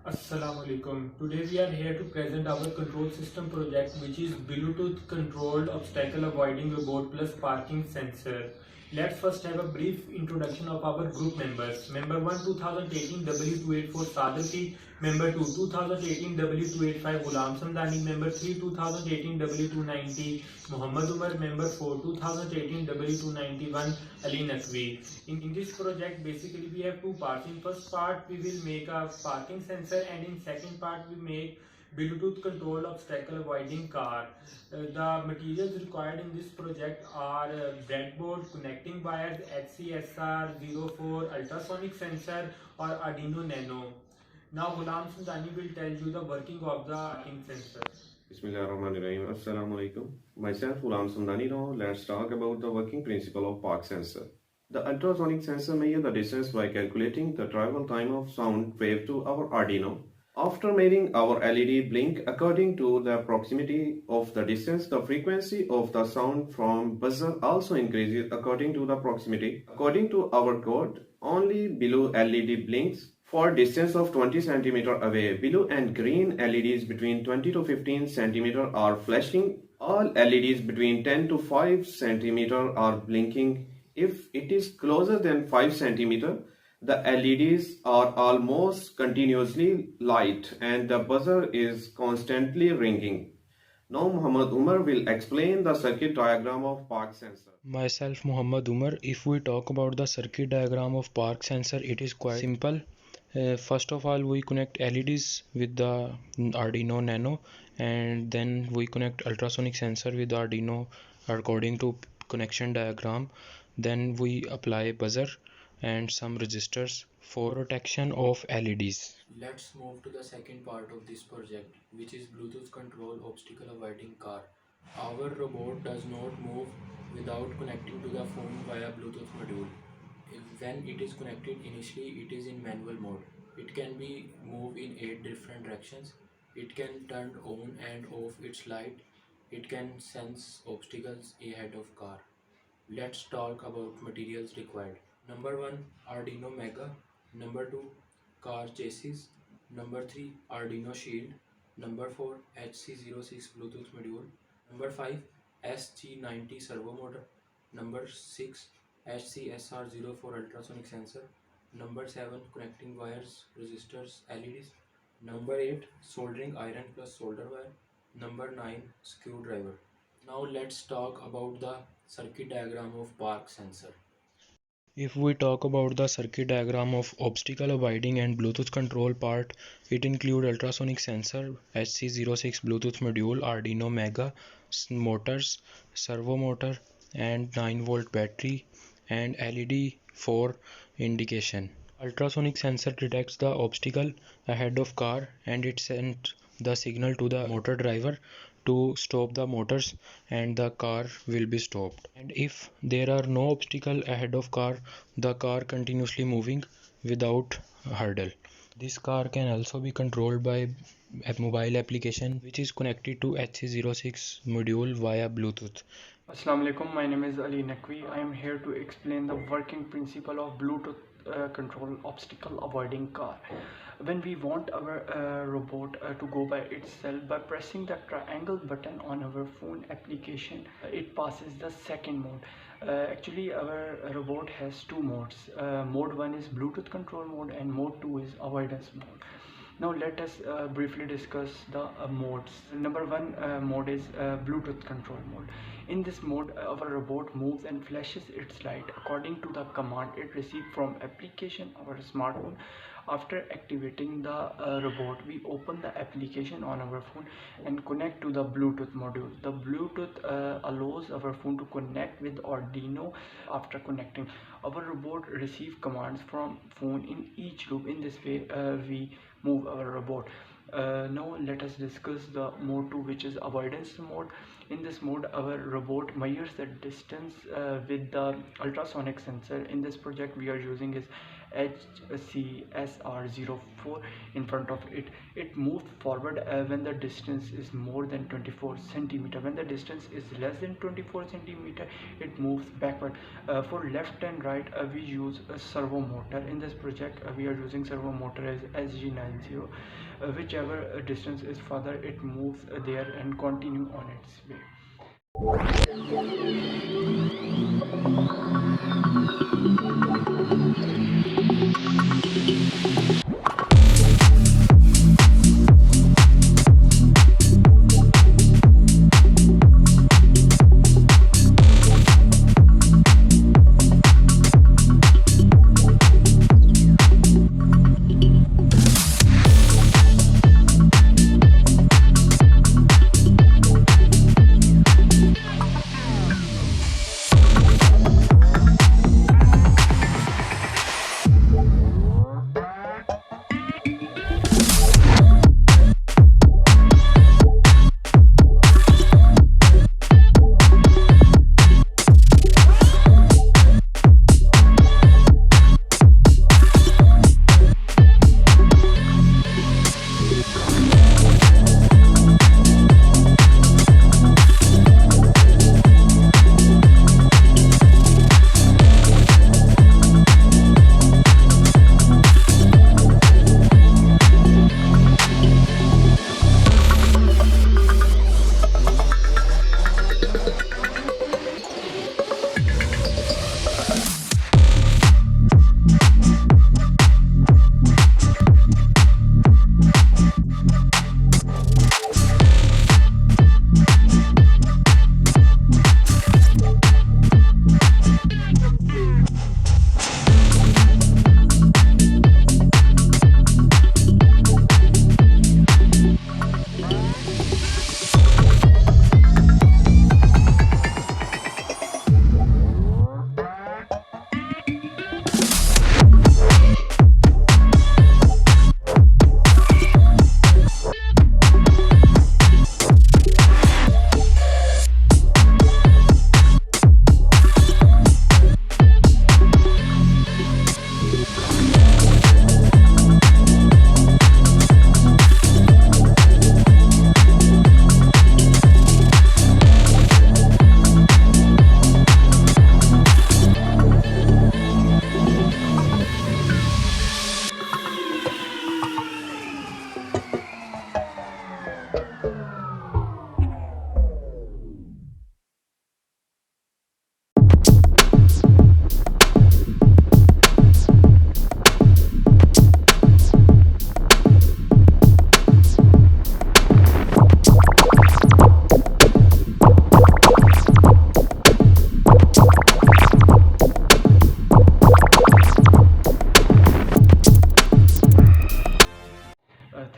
Assalamu alaikum. Today we are here to present our control system project, which is Bluetooth controlled obstacle avoiding robot plus parking sensor. Let's first have a brief introduction of our group members. Member 1 2018 W284 Sadati, Member 2 2018 W285 Ghulam Samdani, Member 3 2018 W290 Muhammad Umar, Member 4 2018 W291 Ali Nakvi. In this project, basically we have two parts. In first part, we will make a parking sensor, and in second part, we make Bluetooth control obstacle avoiding car. The materials required in this project are breadboard, connecting wires, HCSR04, ultrasonic sensor, or Arduino Nano. Now Ghulam Sundani will tell you the working of the parking sensor. Bismillahirrahmanirrahim. Assalamu alaikum. Myself, Ghulam Sundani. Now, let's talk about the working principle of park sensor. The ultrasonic sensor measures the distance by calculating the travel time of sound wave to our Arduino. After making our LED blink according to the proximity of the distance, the frequency of the sound from buzzer also increases according to the proximity. According to our code, only blue LED blinks for distance of 20 cm away. Blue and green LEDs between 20 to 15 cm are flashing. All LEDs between 10 to 5 cm are blinking. If it is closer than 5 cm, the LEDs are almost continuously light and the buzzer is constantly ringing. Now Muhammad Umar will explain the circuit diagram of park sensor. Myself Muhammad Umar. If we talk about the circuit diagram of park sensor, it is quite simple. First of all, we connect LEDs with the Arduino Nano, and then we connect ultrasonic sensor with the Arduino according to connection diagram. Then we apply buzzer and some resistors for protection of LEDs. Let's move to the second part of this project, which is Bluetooth control obstacle avoiding car. Our robot does not move without connecting to the phone via Bluetooth module. When it is connected initially, it is in manual mode. It can be moved in 8 different directions. It can turn on and off its light. It can sense obstacles ahead of car. Let's talk about materials required. Number 1, Arduino Mega. Number 2, car chassis. Number 3, Arduino Shield. Number 4, HC06 Bluetooth module. Number 5, SG90 servo motor. Number 6, HCSR04 ultrasonic sensor. Number 7, connecting wires, resistors, LEDs. Number 8, soldering iron plus solder wire. Number 9, screwdriver. Now let's talk about the circuit diagram of park sensor. If we talk about the circuit diagram of obstacle avoiding and Bluetooth control part, it includes ultrasonic sensor, HC06 Bluetooth module, Arduino Mega, motors, servo motor, and 9-volt battery, and LED for indication. Ultrasonic sensor detects the obstacle ahead of car, and it sends the signal to the motor driver to stop the motors, and the car will be stopped. And if there are no obstacle ahead of car, the car continuously moving without hurdle. This car can also be controlled by a mobile application which is connected to HC06 module via Bluetooth. Assalamu alaikum, my name is Ali Nakvi. I am here to explain the working principle of Bluetooth control obstacle avoiding car. When we want our robot to go by itself, by pressing the triangle button on our phone application, it passes the second mode. Actually, our robot has two modes. Mode 1 is Bluetooth control mode and mode 2 is avoidance mode. Now let us briefly discuss the modes. Number 1 mode is Bluetooth control mode. In this mode, our robot moves and flashes its light according to the command it received from application our smartphone. After activating the robot, we open the application on our phone and connect to the Bluetooth module. The Bluetooth allows our phone to connect with Arduino. After connecting, our robot receives commands from phone in each loop. In this way, we move our robot. Now let us discuss the mode 2, which is avoidance mode. In this mode, our robot measures the distance with the ultrasonic sensor. In this project, we are using is HCSR04 in front of it. It moves forward when the distance is more than 24 centimeter. When the distance is less than 24 centimeter, it moves backward. For left and right, we use a servo motor. In this project, we are using servo motor as SG90. Whichever distance is further, it moves there and continue on its way.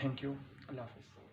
Thank you. Allah Hafiz.